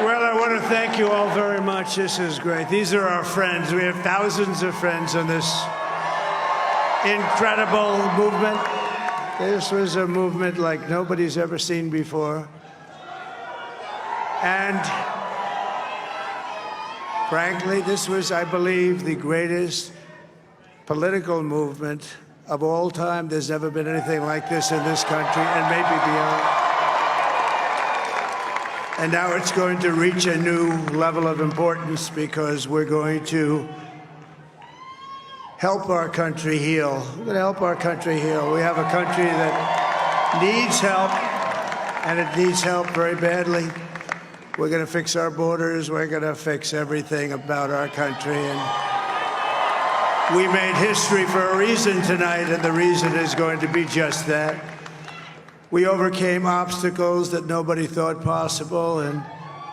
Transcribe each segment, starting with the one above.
Well, I want to thank you all very much. This is great. These are our friends. We have thousands of friends on this incredible movement. This was a movement like nobody's ever seen before. And frankly, this was, I believe, the greatest political movement of all time. There's never been anything like this in this country, and maybe beyond. And now it's going to reach a new level of importance because we're going to help our country heal. We're going to help our country heal. We have a country that needs help, and it needs help very badly. We're going to fix our borders. We're going to fix everything about our country. And we made history for a reason tonight, and the reason is going to be just that. We overcame obstacles that nobody thought possible, and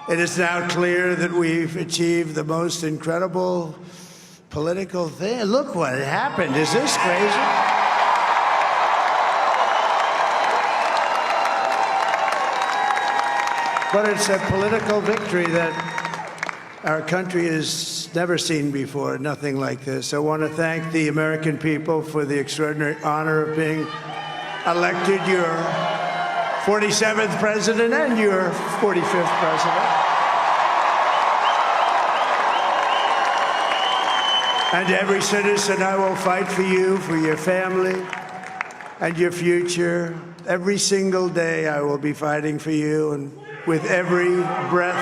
it is now clear that we've achieved the most incredible political thing. Look what happened. Is this crazy? But it's a political victory that our country has never seen before, nothing like this. I want to thank the American people for the extraordinary honor of being elected your 47th president and your 45th president. And every citizen, I will fight for you, for your family, and your future. Every single day, I will be fighting for you, and with every breath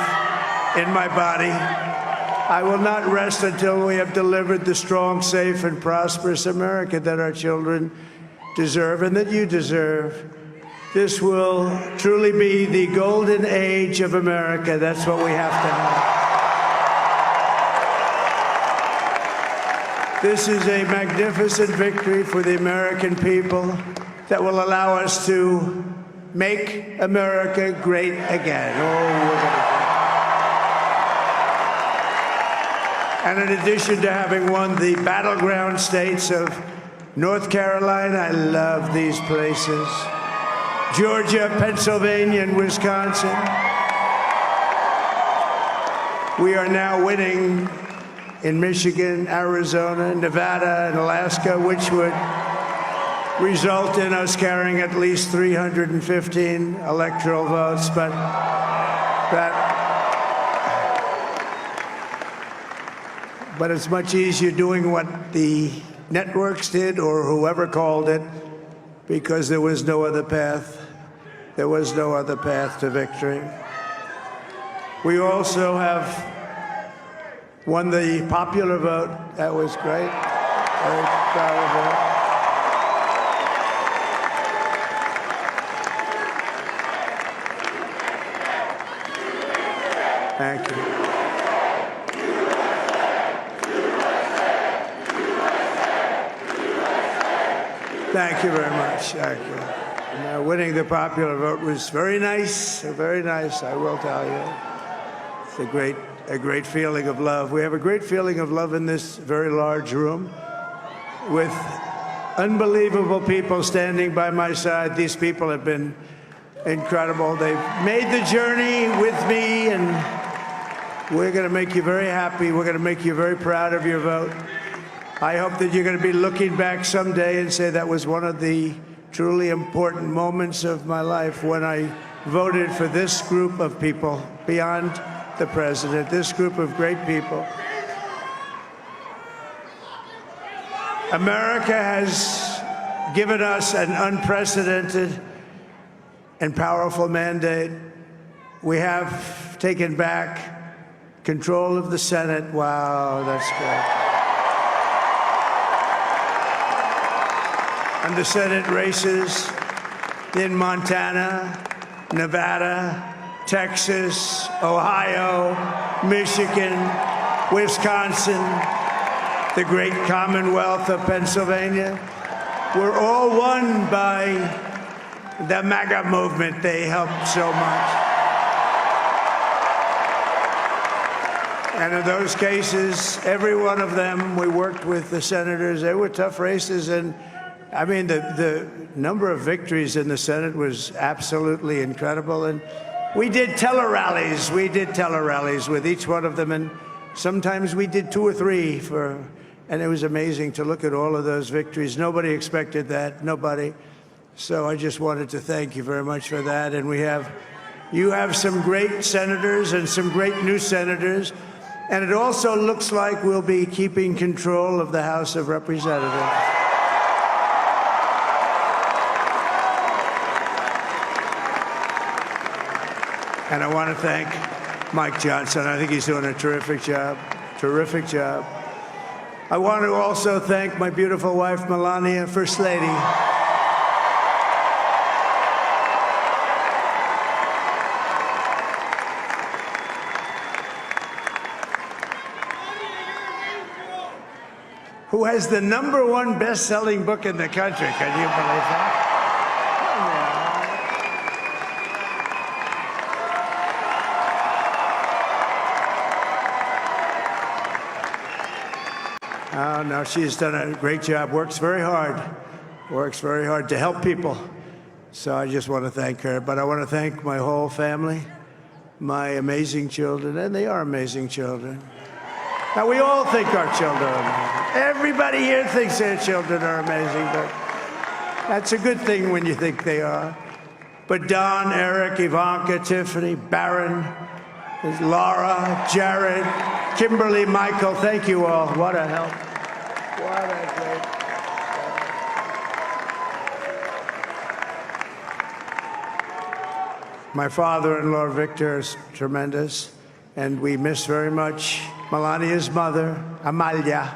in my body, I will not rest until we have delivered the strong, safe, and prosperous America that our children deserve and that you deserve. This will truly be the golden age of America. That's what we have to have. This is a magnificent victory for the American people that will allow us to make America great again. And in addition to having won the battleground states of North Carolina, I love these places, Georgia, Pennsylvania, and Wisconsin, we are now winning in Michigan, Arizona, Nevada, and Alaska, which would result in us carrying at least 315 electoral votes. But it's much easier doing what the networks did or whoever called it, because there was no other path. There was no other path to victory. We also have won the popular vote. That was great. Very proud of that. Thank you. Thank you very much. Thank you. Winning the popular vote was very nice, I will tell you. It's a great feeling of love. We have a great feeling of love in this very large room with unbelievable people standing by my side. These people have been incredible. They've made the journey with me, and we're going to make you very happy. We're going to make you very proud of your vote. I hope that you're going to be looking back someday and say that was one of the truly important moments of my life when I voted for this group of people beyond the president, this group of great people. America has given us an unprecedented and powerful mandate. We have taken back control of the Senate. Wow, that's great. And the Senate races in Montana, Nevada, Texas, Ohio, Michigan, Wisconsin, the great Commonwealth of Pennsylvania, were all won by the MAGA movement. They helped so much. And in those cases, every one of them, we worked with the senators. They were tough races, and I mean, the number of victories in the Senate was absolutely incredible. And We did tele-rallies. We did tele-rallies with each one of them, and sometimes we did 2 or 3 and it was amazing to look at all of those victories. Nobody expected that, nobody. So I just wanted to thank you very much for that. And you have some great senators and some great new senators. And it also looks like we'll be keeping control of the House of Representatives. And I want to thank Mike Johnson. I think he's doing a terrific job. Terrific job. I want to also thank my beautiful wife, Melania, First Lady. Who has the #1 best-selling book in the country. Can you believe that? Oh, no, she's done a great job, works very hard to help people. So I just want to thank her. But I want to thank my whole family, my amazing children, and they are amazing children. Now, we all think our children are amazing. Everybody here thinks their children are amazing, but that's a good thing when you think they are. But Don, Eric, Ivanka, Tiffany, Barron, Laura, Jared, Kimberly, Michael, thank you all. What a help. What a great help. My father-in-law, Victor, is tremendous, and we miss very much Melania's mother, Amalia.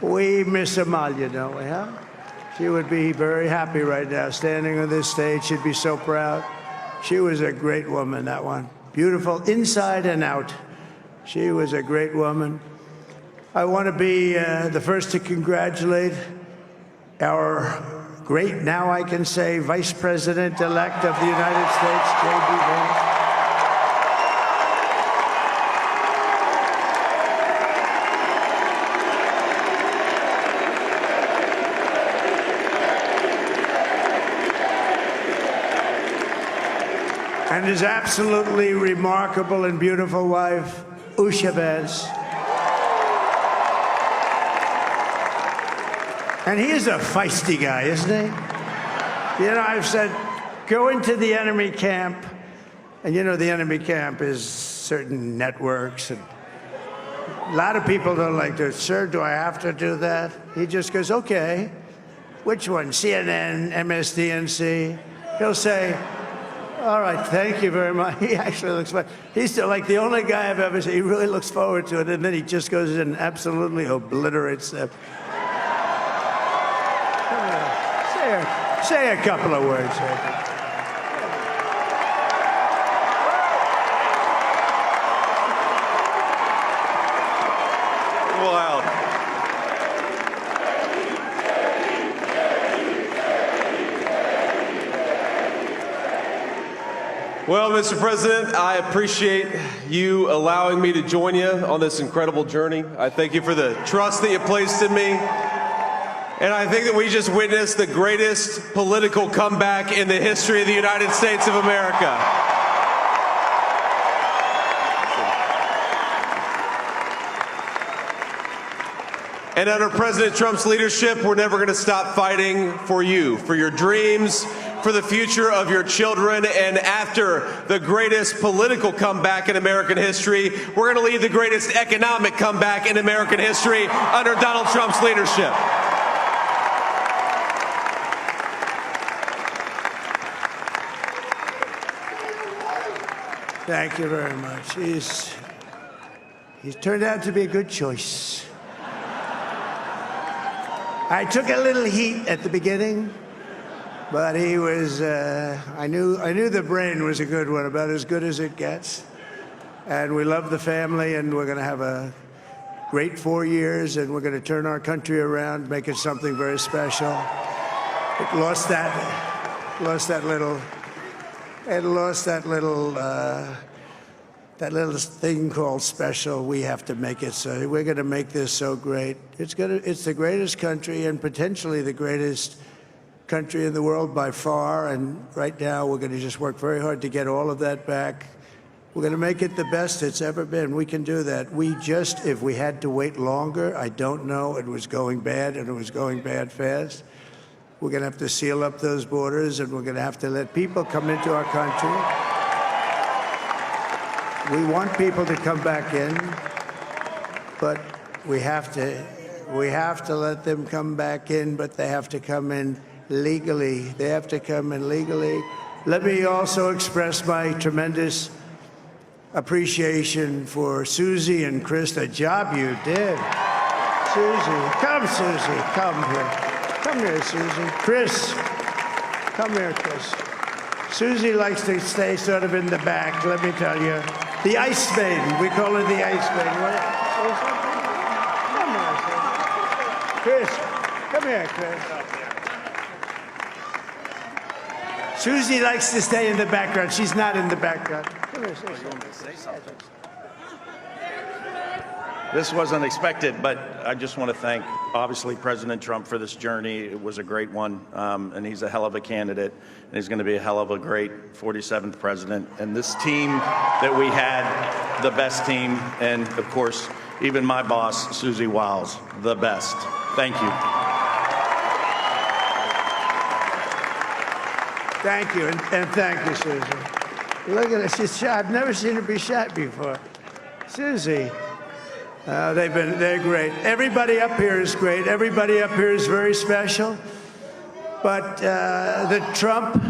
We miss Amalia, don't we, huh? She would be very happy right now, standing on this stage. She'd be so proud. She was a great woman, that one. Beautiful inside and out. She was a great woman. I want to be the first to congratulate our great, now I can say, Vice President-elect of the United States, J.D. Vance. And his absolutely remarkable and beautiful wife, Usha Vance. And he is a feisty guy, isn't he? You know, I've said, go into the enemy camp, and you know the enemy camp is certain networks, and a lot of people don't like to, sir, do I have to do that? He just goes, okay, which one, CNN, MSDNC? He'll say, all right, thank you very much. He actually looks fun. He's still like the only guy I've ever seen. He really looks forward to it, and then he just goes in and absolutely obliterates them. Say a couple of words. Wow. Well, Mr. President, I appreciate you allowing me to join you on this incredible journey. I thank you for the trust that you placed in me. And I think that we just witnessed the greatest political comeback in the history of the United States of America. And under President Trump's leadership, we're never going to stop fighting for you, for your dreams, for the future of your children. And after the greatest political comeback in American history, we're going to lead the greatest economic comeback in American history under Donald Trump's leadership. Thank you very much. He's turned out to be a good choice. I took a little heat at the beginning, but he was, I knew the brain was a good one, about as good as it gets. And we love the family, and we're going to have a great 4 years, and we're going to turn our country around, make it something very special. It lost that little thing called special. We have to make it so. We're going to make this so great. It's the greatest country and potentially the greatest country in the world by far, and right now we're going to just work very hard to get all of that back. We're going to make it the best it's ever been. We can do that. If we had to wait longer, I don't know. It was going bad, and it was going bad fast. We're going to have to seal up those borders, and we're going to have to let people come into our country. We want people to come back in, but we have to let them come back in, but they have to come in legally. They have to come in legally. Let me also express my tremendous appreciation for Susie and Chris, the job you did. Susie, come here. Come here, Susie. Chris, come here, Chris. Susie likes to stay sort of in the back, let me tell you. The Ice Maiden, we call her the Ice Maiden. Come here, Chris, come here, Chris. Susie likes to stay in the background. She's not in the background. Come here, say something. This wasn't expected, but I just want to thank, obviously, President Trump for this journey. It was a great one, and he's a hell of a candidate, and he's going to be a hell of a great 47th president. And this team that we had, the best team, and, of course, even my boss, Susie Wiles, the best. Thank you. Thank you, and thank you, Susie. Look at her, she's shy. I've never seen her be shy before. Susie, they're great. Everybody up here is great. Everybody up here is very special. But the Trump,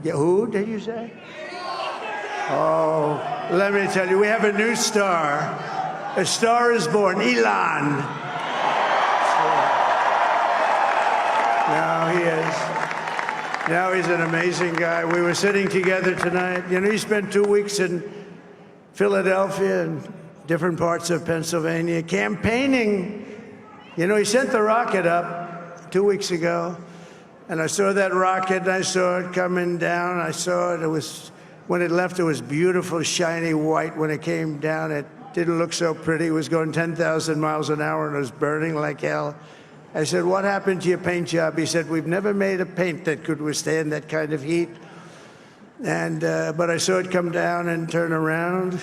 who did you say? Oh, let me tell you, we have a new star. A star is born, Elon. Now he is. Now he's an amazing guy. We were sitting together tonight. You know, he spent 2 weeks in Philadelphia and different parts of Pennsylvania campaigning. You know, he sent the rocket up 2 weeks ago, and I saw that rocket, and I saw it coming down. I saw it. It was, when it left, it was beautiful, shiny white. When it came down, it didn't look so pretty. It was going 10,000 miles an hour, and it was burning like hell. I said, what happened to your paint job? He said, we've never made a paint that could withstand that kind of heat. And but I saw it come down and turn around.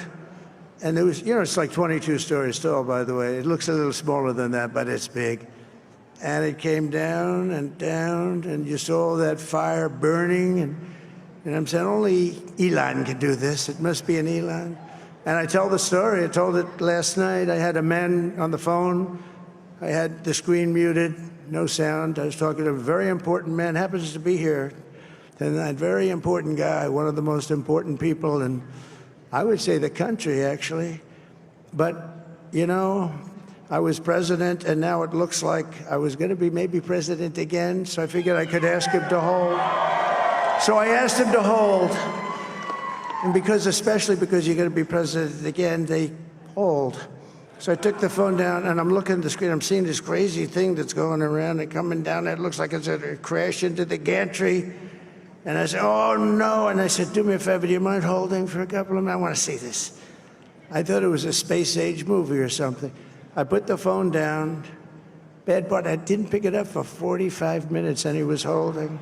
And it was, you know, it's like 22 stories tall, by the way. It looks a little smaller than that, but it's big. And it came down, and you saw that fire burning. And I'm saying, only Elon can do this. It must be an Elon. And I tell the story. I told it last night. I had a man on the phone. I had the screen muted, no sound. I was talking to a very important man, happens to be here. And that very important guy, one of the most important people in, I would say, the country, actually. But, you know, I was president, and now it looks like I was going to be maybe president again, so I figured I could ask him to hold. So I asked him to hold. And especially because you're going to be president again, they hold. So I took the phone down, and I'm looking at the screen. I'm seeing this crazy thing that's going around and coming down. It looks like it's going to crash into the gantry. And I said, oh, no. And I said, do me a favor. Do you mind holding for a couple of minutes? I want to see this. I thought it was a space-age movie or something. I put the phone down. Bad part, I didn't pick it up for 45 minutes, and he was holding.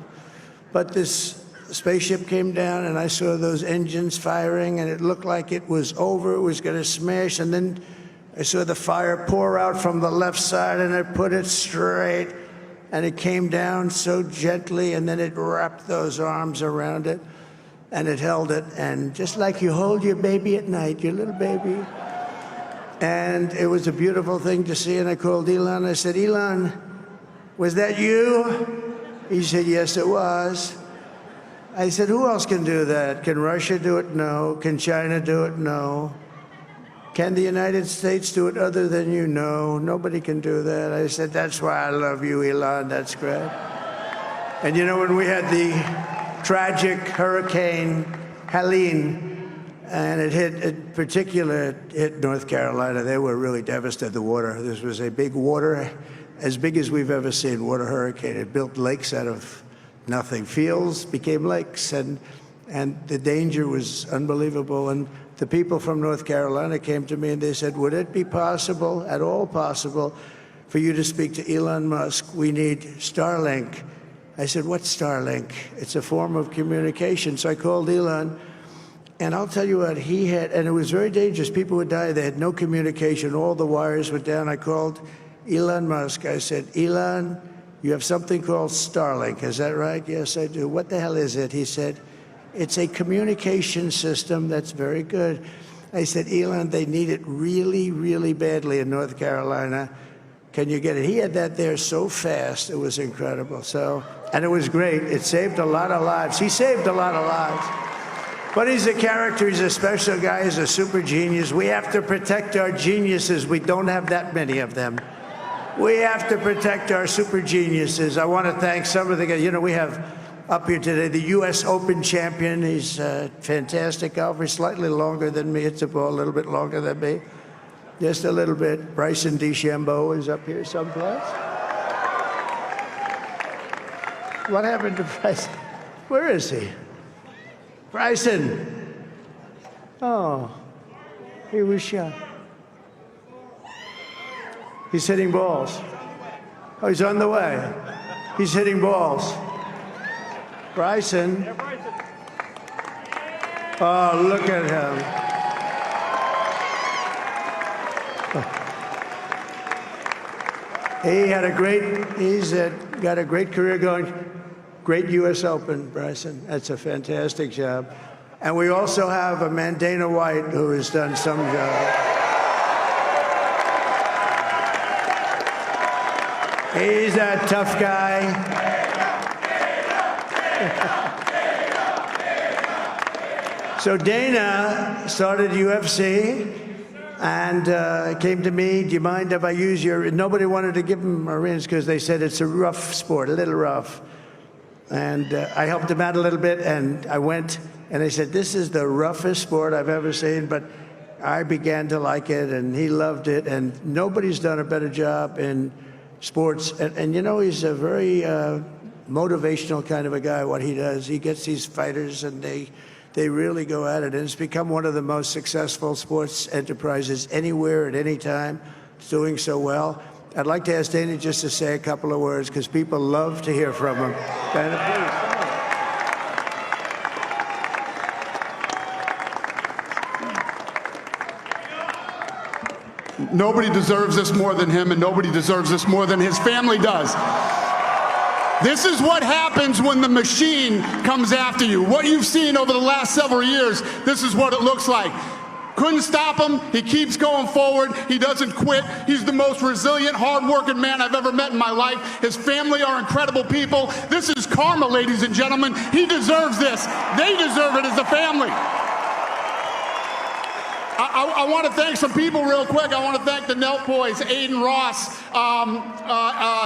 But this spaceship came down, and I saw those engines firing, and it looked like it was over. It was going to smash, and then I saw the fire pour out from the left side, and I put it straight, and it came down so gently, and then it wrapped those arms around it, and it held it, and just like you hold your baby at night, your little baby. And it was a beautiful thing to see, and I called Elon. I said, Elon, was that you? He said, yes, it was. I said, who else can do that? Can Russia do it? No. Can China do it? No. Can the United States do it other than you? No, nobody can do that. I said, that's why I love you, Elon. That's great. And you know, when we had the tragic Hurricane Helene, and it hit North Carolina, they were really devastated, the water. This was a big water, as big as we've ever seen, water hurricane. It built lakes out of nothing. Fields became lakes, and the danger was unbelievable. And the people from North Carolina came to me and they said, would it be possible, at all possible, for you to speak to Elon Musk? We need Starlink. I said, what's Starlink? It's a form of communication. So I called Elon, and I'll tell you what, he had, and it was very dangerous. People would die. They had no communication. All the wires were down. I called Elon Musk. I said, Elon, you have something called Starlink. Is that right? Yes, I do. What the hell is it? He said, it's a communication system that's very good. I said, Elon, they need it really, really badly in North Carolina. Can you get it? He had that there so fast. It was incredible. So, and it was great. It saved a lot of lives. He saved a lot of lives. But he's a character. He's a special guy. He's a super genius. We have to protect our geniuses. We don't have that many of them. We have to protect our super geniuses. I want to thank some of the guys. You know, we have up here today the U.S. Open champion. He's a fantastic golfer. Slightly longer than me. Hits the ball a little bit longer than me. Just a little bit. Bryson DeChambeau is up here someplace. What happened to Bryson? Where is he? Bryson. Oh, he was shot. He's hitting balls. Oh, he's on the way. He's hitting balls. Bryson. Oh, look at him. He had a great, he's got a great career going. Great U.S. Open, Bryson. That's a fantastic job. And we also have a man, Dana White, who has done some job. He's a tough guy. So Dana started UFC and came to me, do you mind if I use your, nobody wanted to give him Marines because they said it's a rough sport, a little rough. And I helped him out a little bit, and I went, and they said, this is the roughest sport I've ever seen, but I began to like it, and he loved it, and nobody's done a better job in sports. And you know, he's a very motivational kind of a guy, what he does. He gets these fighters, and they really go at it, and it's become one of the most successful sports enterprises anywhere at any time. It's doing so well. I'd like to ask Dana just to say a couple of words, because people love to hear from him. Dana, please. Nobody deserves this more than him, and nobody deserves this more than his family does. This is what happens when the machine comes after you. What you've seen over the last several years, this is what it looks like. Couldn't stop him. He keeps going forward. He doesn't quit. He's the most resilient, hard-working man I've ever met in my life. His family are incredible people. This is karma, ladies and gentlemen. He deserves this. They deserve it as a family. I want to thank some people real quick. I want to thank the Nelk boys, Aiden Ross,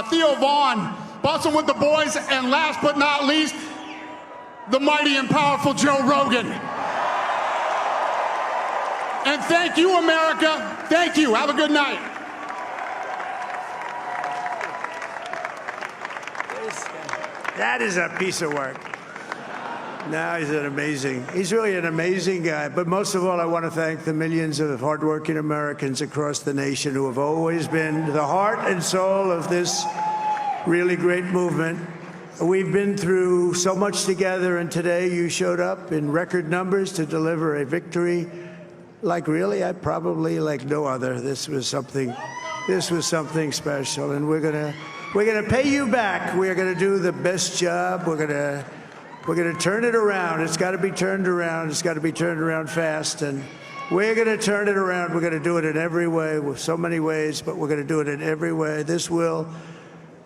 Theo Vaughn, busting with the boys, and last but not least, the mighty and powerful Joe Rogan. And thank you, America. Thank you. Have a good night. that is a piece of work. No, he's really an amazing guy. But most of all, I want to thank the millions of hardworking Americans across the nation who have always been the heart and soul of this really great movement. We've been through so much together, and today you showed up in record numbers to deliver a victory like probably like no other. This was something special, and we're gonna pay you back. We're gonna do the best job. We're gonna turn it around. It's got to be turned around. It's got to be turned around fast, and we're gonna turn it around. We're gonna do it in every way, with so many ways, but we're gonna do it in every way. This will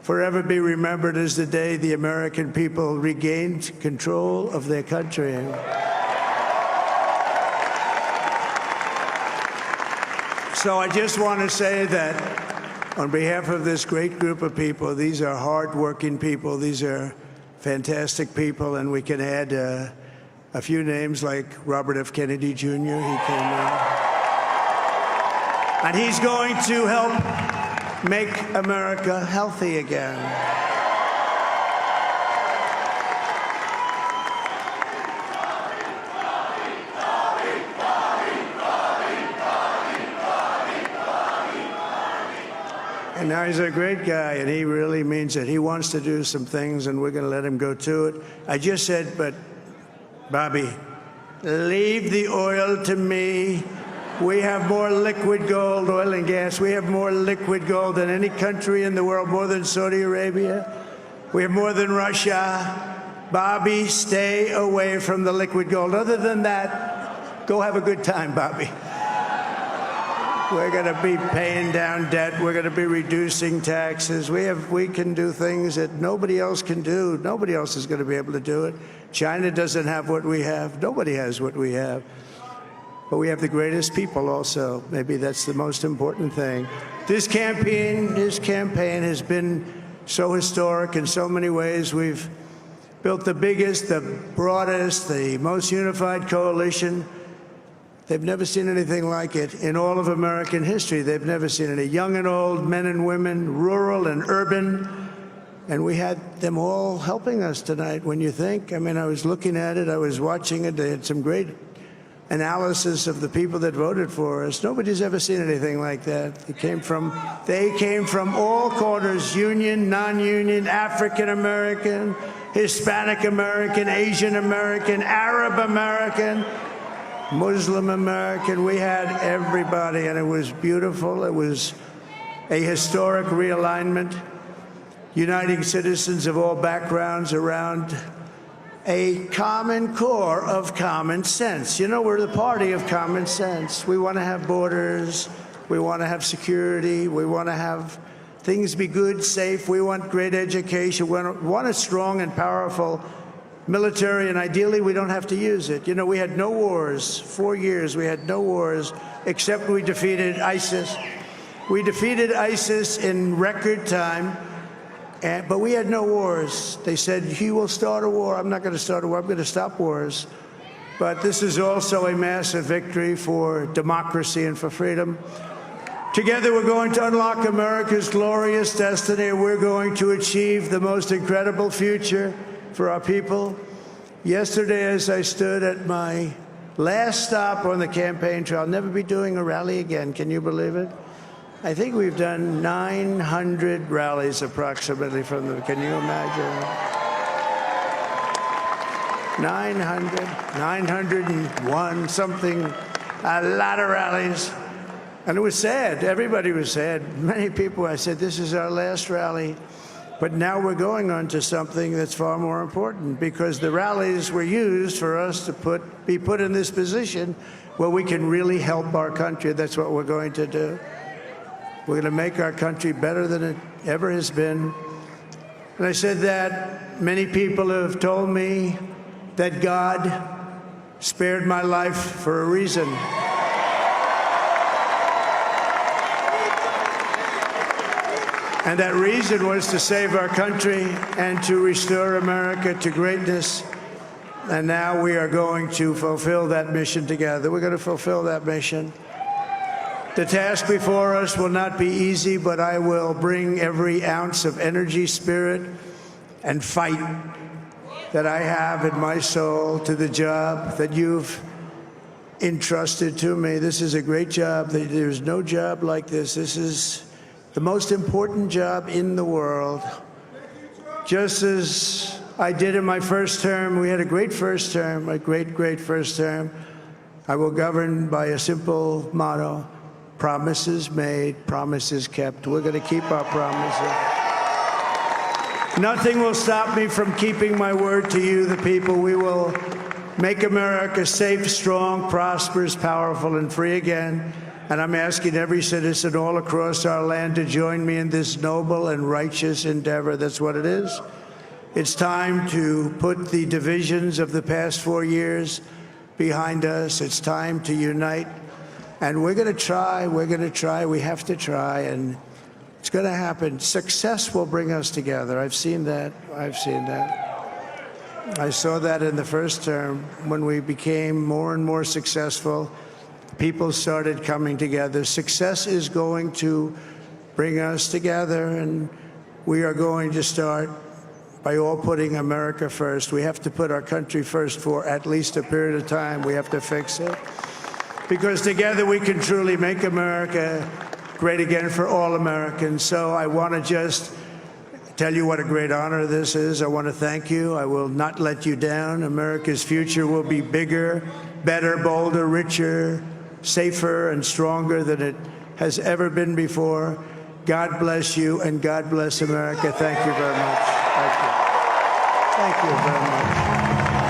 forever be remembered as the day the American people regained control of their country. So I just want to say that on behalf of this great group of people, these are hard-working people. These are fantastic people, and we can add a few names like Robert F. Kennedy Jr. He came in. And he's going to help make America healthy again. And And now he's a great guy, and he really means it. He wants to do some things, and we're going to let him go to it. I just said, but, Bobby, leave the oil to me. We have more liquid gold, oil and gas. We have more liquid gold than any country in the world, more than Saudi Arabia. We have more than Russia. Bobby, stay away from the liquid gold. Other than that, go have a good time, Bobby. We're going to be paying down debt. We're going to be reducing taxes. We can do things that nobody else can do. Nobody else is going to be able to do it. China doesn't have what we have. Nobody has what we have. But we have the greatest people also. Maybe that's the most important thing. This campaign has been so historic in so many ways. We've built the biggest, the broadest, the most unified coalition. They've never seen anything like it in all of American history. They've never seen it. Young and old, men and women, rural and urban. And we had them all helping us tonight, when you think. I mean, I was looking at it. I was watching it. They had some great analysis of the people that voted for us. Nobody's ever seen anything like that. They came from all corners, union, non-union, African American, Hispanic American, Asian American, Arab American, Muslim American. We had everybody, and it was beautiful. It was a historic realignment, uniting citizens of all backgrounds around a common core of common sense. You know, we're the party of common sense. We want to have borders. We want to have security. We want to have things be good, safe. We want great education. We want a strong and powerful military, and ideally we don't have to use it. You know, we had no wars. 4 years we had no wars, except we defeated ISIS. We defeated ISIS in record time. But we had no wars. They said, he will start a war. I'm not going to start a war. I'm going to stop wars. But this is also a massive victory for democracy and for freedom. Together, we're going to unlock America's glorious destiny. We're going to achieve the most incredible future for our people. Yesterday, as I stood at my last stop on the campaign trail, I'll never be doing a rally again. Can you believe it? I think we've done 900 rallies approximately from them. Can you imagine? 901, something, a lot of rallies. And it was sad. Everybody was sad. Many people, I said, this is our last rally. But now we're going on to something that's far more important, because the rallies were used for us to be put in this position where we can really help our country. That's what we're going to do. We're going to make our country better than it ever has been. And I said that many people have told me that God spared my life for a reason. And that reason was to save our country and to restore America to greatness. And now we are going to fulfill that mission together. We're going to fulfill that mission. The task before us will not be easy, but I will bring every ounce of energy, spirit, and fight that I have in my soul to the job that you've entrusted to me. This is a great job. There's no job like this. This is the most important job in the world. Just as I did in my first term, we had a great first term, a great first term. I will govern by a simple motto: promises made, promises kept. We're going to keep our promises. Nothing will stop me from keeping my word to you, the people. We will make America safe, strong, prosperous, powerful, and free again. And I'm asking every citizen all across our land to join me in this noble and righteous endeavor. That's what it is. It's time to put the divisions of the past 4 years behind us. It's time to unite. And we're going to try. We're going to try. We have to try. And it's going to happen. Success will bring us together. I've seen that. I've seen that. I saw that in the first term. When we became more and more successful, people started coming together. Success is going to bring us together, and we are going to start by all putting America first. We have to put our country first for at least a period of time. We have to fix it. Because together we can truly make America great again for all Americans. So I want to just tell you what a great honor this is. I want to thank you. I will not let you down. America's future will be bigger, better, bolder, richer, safer, and stronger than it has ever been before. God bless you, and God bless America. Thank you very much. Thank you. Thank you very much.